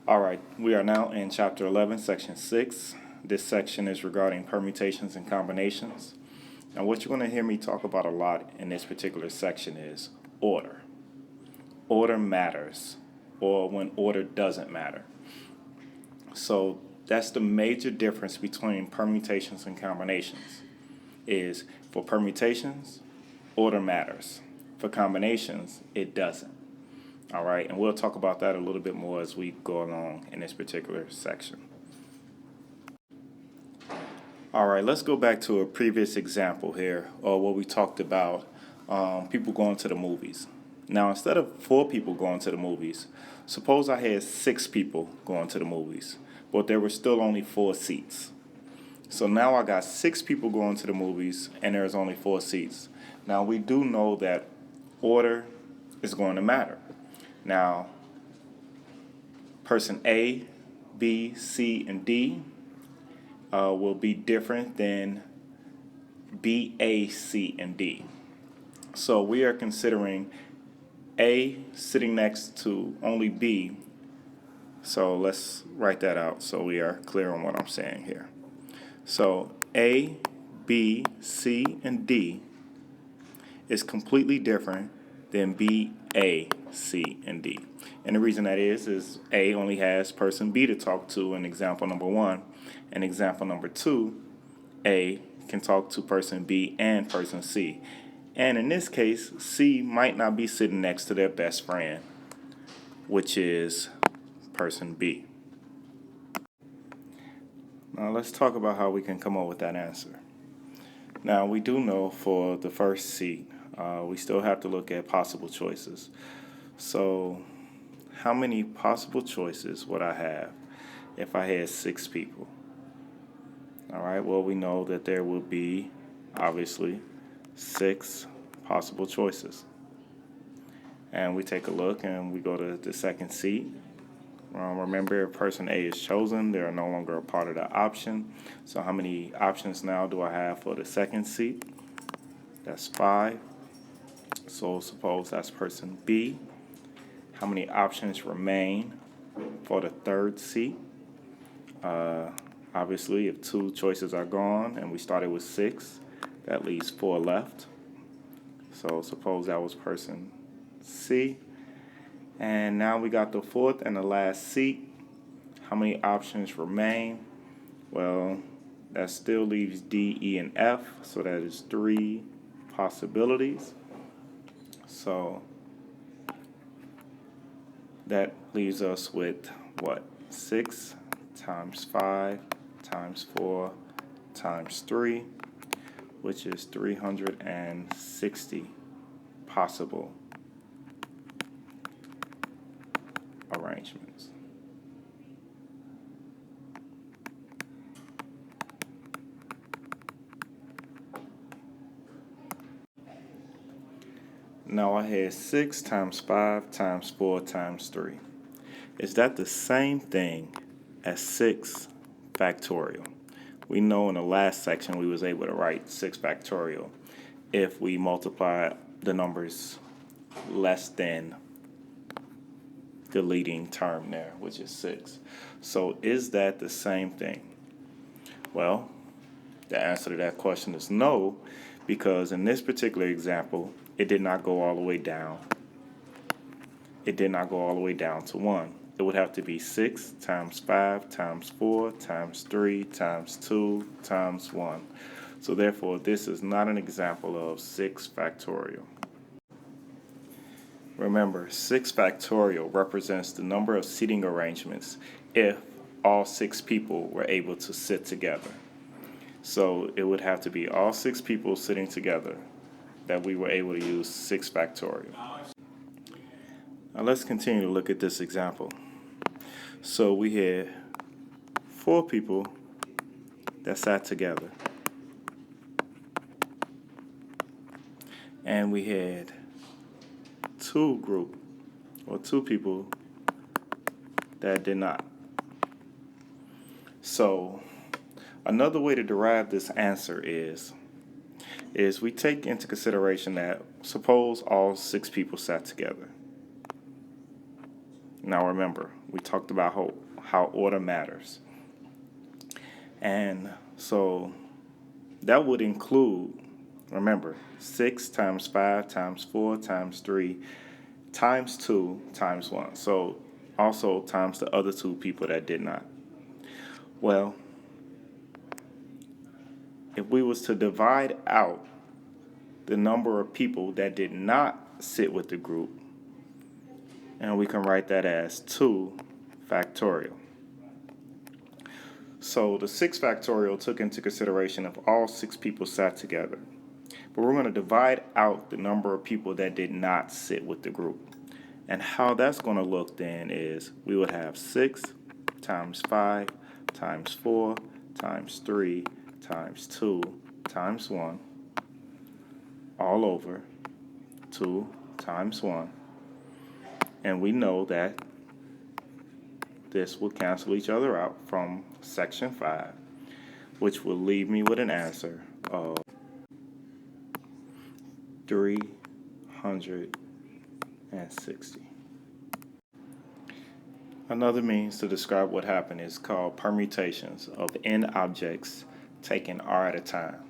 All right, we are now in Chapter 11, Section 6. This section is regarding permutations and combinations. Now, what you're going to hear me talk about a lot in this particular section is order. Order matters, or when order doesn't matter. So that's the major difference between permutations and combinations. Is for permutations, order matters. For combinations, it doesn't. All right, and we'll talk about that a little bit more as we go along in this particular section. All right, let's go back to a previous example here, or what we talked about, people going to the movies. Now, instead of 4 people going to the movies, suppose I had 6 people going to the movies, but there were still only 4 seats. So now I got 6 people going to the movies, and there's only 4 seats. Now, we do know that order is going to matter. Now, person A, B, C, and D will be different than B, A, C, and D. So we are considering A sitting next to only B. So let's write that out so we are clear on what I'm saying here. So A, B, C, and D is completely different than B, A, C, and D. And the reason that is A only has person B to talk to in example number 1. In example number 2, A can talk to person B and person C. And in this case, C might not be sitting next to their best friend, which is person B. Now let's talk about how we can come up with that answer. Now we do know for the first seat, we still have to look at possible choices. So how many possible choices would I have if I had 6 people? All right, well, we know that there will be, obviously, 6 possible choices. And we take a look and we go to the second seat. Remember, if person A is chosen, they are no longer a part of the option. So how many options now do I have for the second seat? That's 5. So suppose that's person B. How many options remain for the third seat? Obviously, if 2 choices are gone and we started with 6, that leaves 4 left. So suppose that was person C. And now we got the fourth and the last seat. How many options remain? Well, that still leaves D, E, and F. So that is 3 possibilities. So that leaves us with what? 6 times 5 times 4 times 3, which is 360 possible arrangements. Now I had 6 times 5 times 4 times 3. Is that the same thing as 6 factorial? We know in the last section we was able to write 6 factorial if we multiply the numbers less than the leading term there, which is 6. So is that the same thing? Well, the answer to that question is no, because in this particular example, it did not go all the way down. It did not go all the way down to 1. It would have to be 6 times 5 times 4 times 3 times 2 times 1. So therefore, this is not an example of 6 factorial. Remember, 6 factorial represents the number of seating arrangements if all 6 people were able to sit together. So it would have to be all 6 people sitting together that we were able to use 6 factorial. Now let's continue to look at this example. So we had 4 people that sat together. And we had 2 people that did not. So another way to derive this answer is we take into consideration that suppose all 6 people sat together. Now remember, we talked about how order matters. And so that would include, remember, 6 times 5 times 4 times 3 times 2 times 1. So also times the other 2 people that did not. Well, if we was to divide out the number of people that did not sit with the group, and we can write that as 2 factorial. So the 6 factorial took into consideration if all 6 people sat together. But we're going to divide out the number of people that did not sit with the group. And how that's going to look then is we would have 6 times 5 times 4 times 3 times 2 times 1 all over 2 times 1. And we know that this will cancel each other out from section 5, which will leave me with an answer of 360. Another means to describe what happened is called permutations of n objects taken r at a time.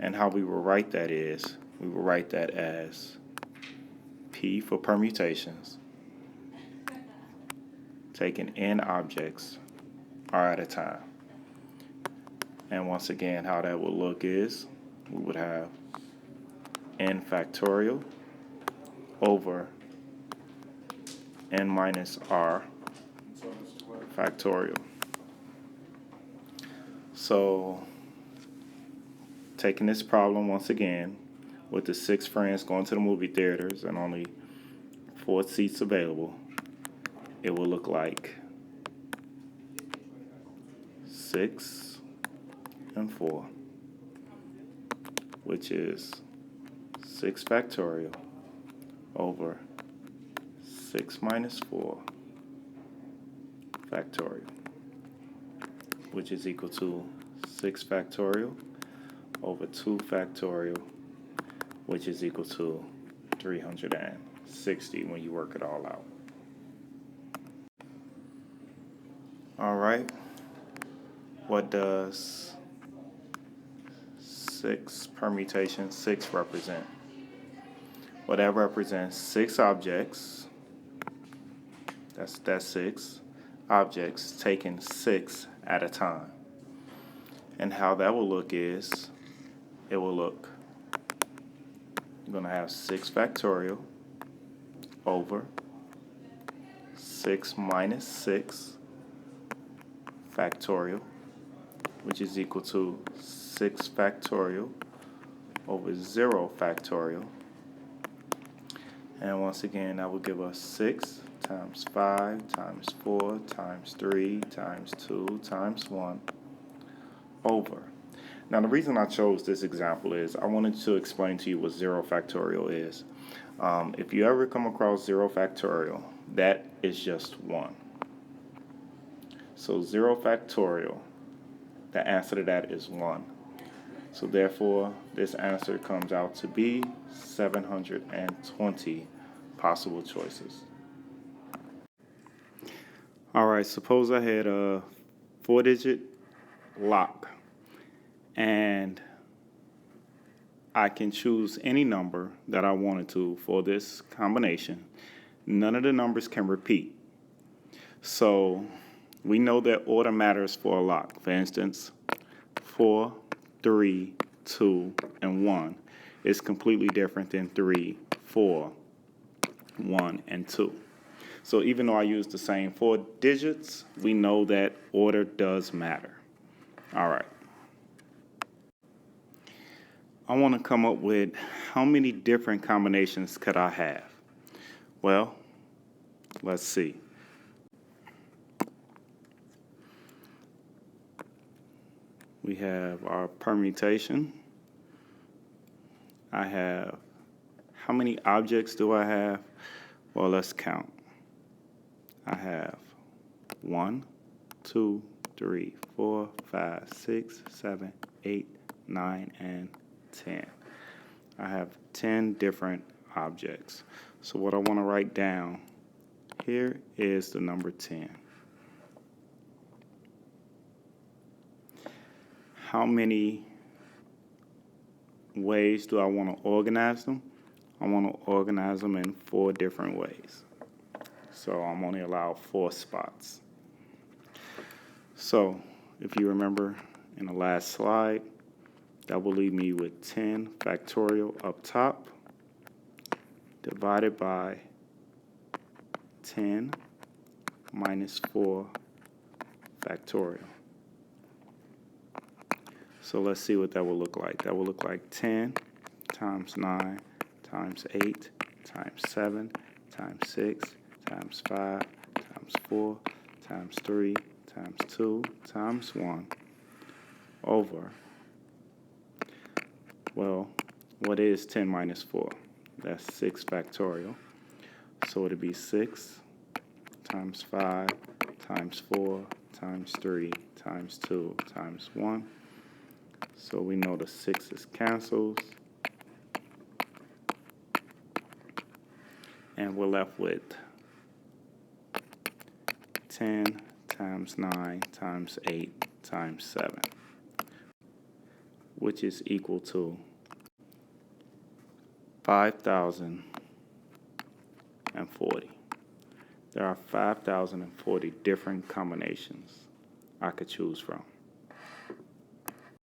And how we will write that is, we will write that as P for permutations, taking n objects r at a time. And once again, how that would look is we would have n factorial over n minus r factorial. So taking this problem once again, with the 6 friends going to the movie theaters and only 4 seats available, it will look like 6 and 4, which is 6 factorial over 6 minus 4 factorial, which is equal to 6 factorial over 2 factorial, which is equal to 360 when you work it all out. All right, what does 6 permutation 6 represent? Well, that represents 6 objects. That's 6 objects taken 6 at a time. And how that will look is, it will look, you're going to have 6 factorial over 6 minus 6 factorial, which is equal to 6 factorial over 0 factorial. And once again, that will give us 6 times 5 times 4 times 3 times 2 times 1 over. Now, the reason I chose this example is I wanted to explain to you what 0 factorial is. If you ever come across 0 factorial, that is just 1. So 0 factorial, the answer to that is 1. So therefore, this answer comes out to be 720 possible choices. All right, suppose I had a 4-digit lock, and I can choose any number that I wanted to for this combination. None of the numbers can repeat. So we know that order matters for a lock. For instance, 4, 3, 2, and 1 is completely different than 3, 4, 1, and 2. So even though I use the same 4 digits, we know that order does matter. All right. I want to come up with how many different combinations could I have? Well, let's see. We have our permutation. I have, how many objects do I have? Well, let's count. I have 1, 2, 3, 4, 5, 6, 7, 8, 9, and 10. I have 10 different objects. So what I want to write down Here is the number 10. How many ways do I want to organize them? I want to organize them in 4 different ways. So I'm only allowed 4 spots. So if you remember in the last slide, that will leave me with 10 factorial up top divided by 10 minus 4 factorial. So let's see what that will look like. That will look like 10 times 9 times 8 times 7 times 6 times 5 times 4 times 3 times 2 times 1 over, well, what is 10 minus 4? That's 6 factorial. So it'll be 6 times 5 times 4 times 3 times 2 times 1. So we know the 6's cancels. And we're left with 10 times 9 times 8 times 7, which is equal to 5,040. There are 5,040 different combinations I could choose from.